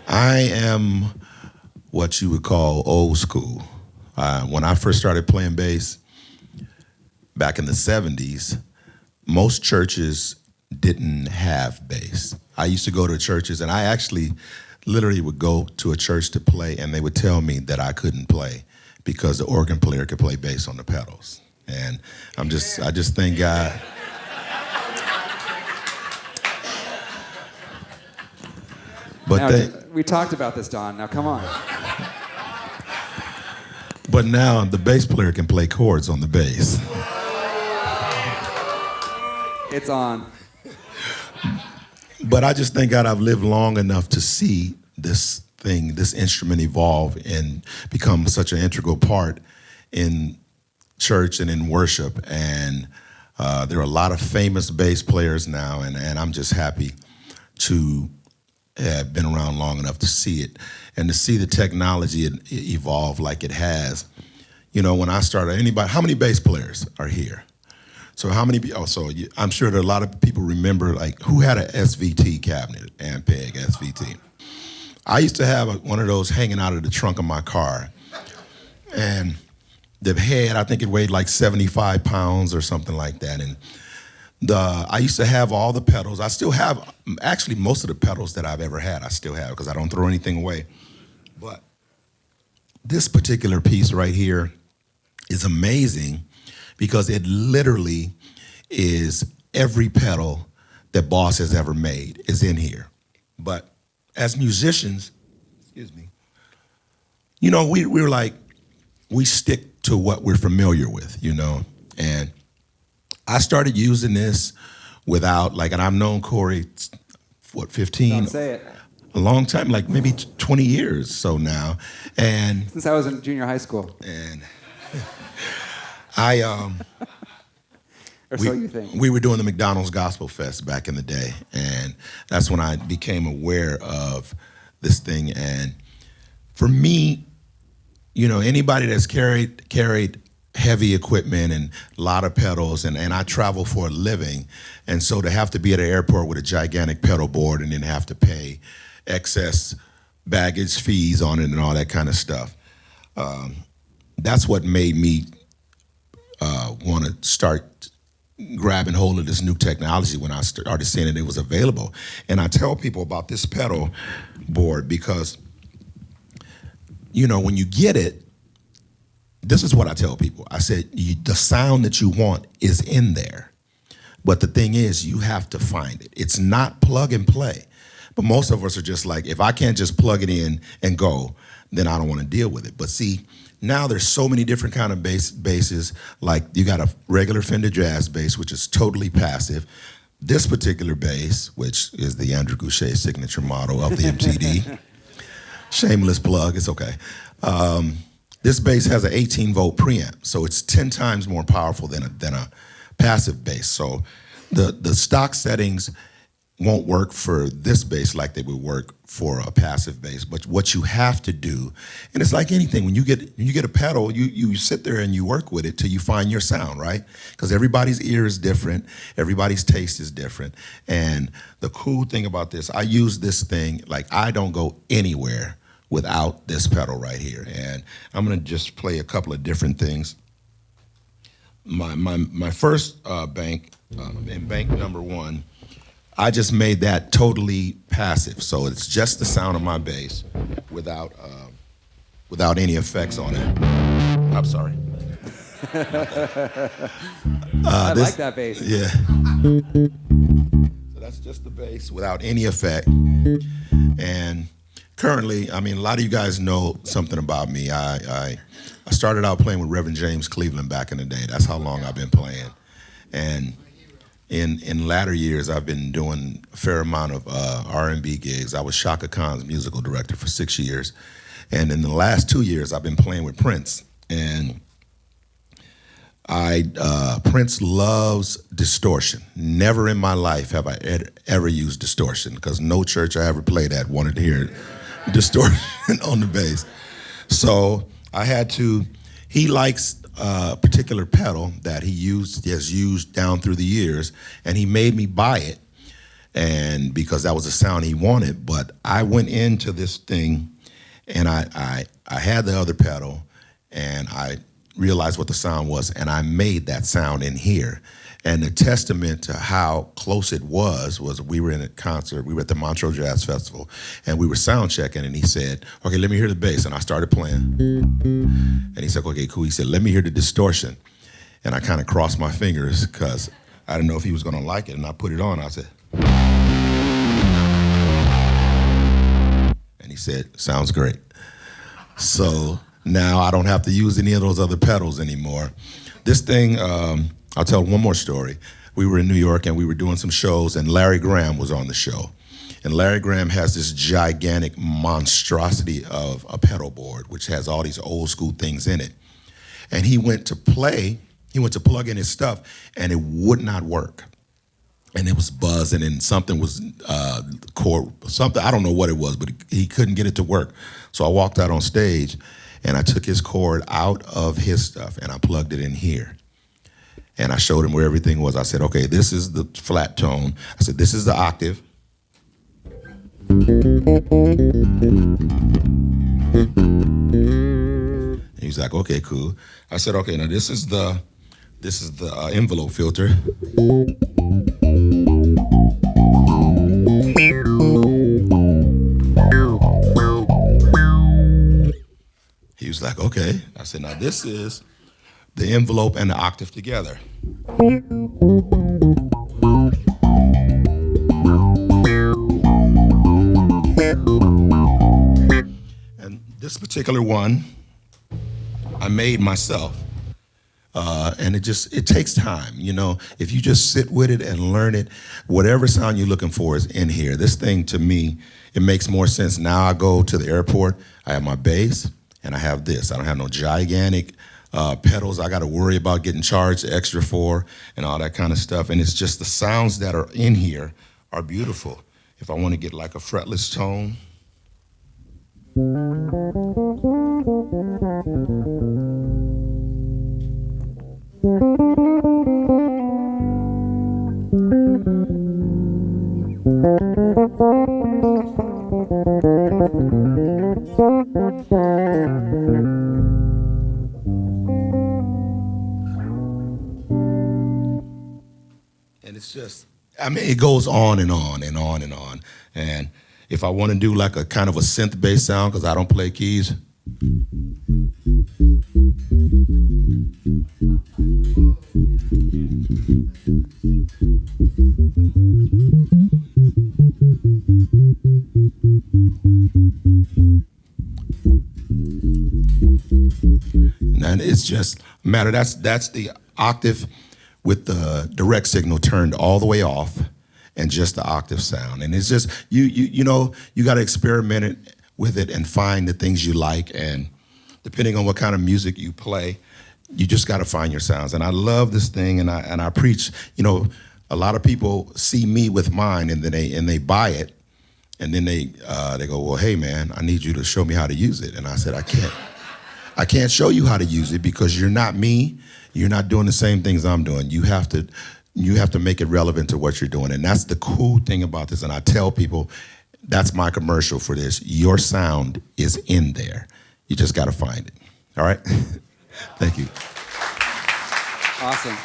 I am what you would call old school. When I first started playing bass back in the 70s, most churches didn't have bass. I used to go to churches, and I actually literally would go to a church to play, and they would tell me that I couldn't play because the organ player could play bass on the pedals. And I just thank God. But Now, we talked about this, Don. Now, come on. But now the bass player can play chords on the bass. It's on. But I just thank God I've lived long enough to see this thing, this instrument evolve and become such an integral part in church and in worship. And there are a lot of famous bass players now, and I'm just happy to have been around long enough to see it and to see the technology evolve like it has. You know, when I started, how many bass players are here? So I'm sure that a lot of people remember, like, who had an SVT cabinet, Ampeg SVT. I used to have one of those hanging out of the trunk of my car. And the head, I think it weighed like 75 pounds or something like that. And I used to have all the pedals. I still have, actually, most of the pedals that I've ever had, I still have, because I don't throw anything away. But this particular piece right here is amazing because it literally is every pedal that Boss has ever made is in here. But as musicians, you know, we're like, we stick to what we're familiar with, you know, and I started using this without, like, and I've known Corey, 15? Don't say it. A long time, like maybe 20 years so now. And since I was in junior high school. And or so you think. We were doing the McDonald's Gospel Fest back in the day, and that's when I became aware of this thing. And for me, you know, anybody that's carried heavy equipment and a lot of pedals, and I travel for a living, and so to have to be at an airport with a gigantic pedal board and then have to pay excess baggage fees on it and all that kind of stuff, that's what made me want to start grabbing hold of this new technology when I started seeing it was available. And I tell people about this pedal board because, you know, when you get it, this is what I tell people. I said, the sound that you want is in there. But the thing is, you have to find it. It's not plug and play. But most of us are just like, if I can't just plug it in and go, then I don't want to deal with it. But see, now there's so many different kind of basses. Like, you got a regular Fender Jazz bass, which is totally passive. This particular bass, which is the Andrew Gouché signature model of the MTD. Shameless plug, it's okay. This bass has an 18-volt preamp, so it's 10 times more powerful than a passive bass. So the stock settings won't work for this bass like they would work for a passive bass. But what you have to do, and it's like anything, when you get a pedal, you sit there and you work with it till you find your sound, right? Because everybody's ear is different, everybody's taste is different. And the cool thing about this, I use this thing, like, I don't go anywhere without this pedal right here. And I'm gonna just play a couple of different things. My first bank, in bank number 1, I just made that totally passive. So it's just the sound of my bass without any effects on it. I'm sorry. I like that bass. Yeah. So that's just the bass without any effect. And currently, I mean, a lot of you guys know something about me. I started out playing with Reverend James Cleveland back in the day. That's how long I've been playing. And in latter years, I've been doing a fair amount of R&B gigs. I was Shaka Khan's musical director for 6 years. And in the last 2 years, I've been playing with Prince. And Prince loves distortion. Never in my life have I ever used distortion, because no church I ever played at wanted to hear distortion on the bass. So I had to, he likes a particular pedal that he has used down through the years, and he made me buy it. and because that was the sound he wanted. But I went into this thing, and I had the other pedal, and I realized what the sound was, and I made that sound in here. And the testament to how close it was we were in a concert. We were at the Montreux Jazz Festival, and we were sound checking, and he said, okay, let me hear the bass. And I started playing. And he said, okay, cool. He said, let me hear the distortion. And I kind of crossed my fingers because I didn't know if he was going to like it. And I put it on. I said, and he said, sounds great. So now I don't have to use any of those other pedals anymore. This thing, I'll tell one more story. We were in New York and we were doing some shows, and Larry Graham was on the show. And Larry Graham has this gigantic monstrosity of a pedal board, which has all these old school things in it. And he went to plug in his stuff, and it would not work. And it was buzzing, and something was something, I don't know what it was, but he couldn't get it to work. So I walked out on stage, and I took his cord out of his stuff, and I plugged it in here. And I showed him where everything was. I said, okay, this is the flat tone. I said, this is the octave. And he was like, okay, cool. I said, okay, now this is the envelope filter. He was like, okay. I said, now this is the envelope and the octave together. And this particular one, I made myself. And it takes time, you know. If you just sit with it and learn it, whatever sound you're looking for is in here. This thing, to me, it makes more sense. Now I go to the airport, I have my bass, and I have this. I don't have no gigantic pedals I got to worry about getting charged extra for and all that kind of stuff. And it's just the sounds that are in here are beautiful. If I want to get like a fretless tone. And it's just, I mean, it goes on and on and on and on. And if I want to do like a kind of a synth bass sound, because I don't play keys. And it's just a matter, that's the octave with the direct signal turned all the way off and just the octave sound. And it's just, you know, you got to experiment it with it and find the things you like. And depending on what kind of music you play, you just got to find your sounds. And I love this thing, and I preach, you know, a lot of people see me with mine, and then they buy it, and then they go, well, hey man, I need you to show me how to use it. And I said, I can't show you how to use it because you're not me. You're not doing the same things I'm doing. You have to make it relevant to what you're doing. And that's the cool thing about this. And I tell people, that's my commercial for this. Your sound is in there. You just got to find it. All right? Thank you. Awesome.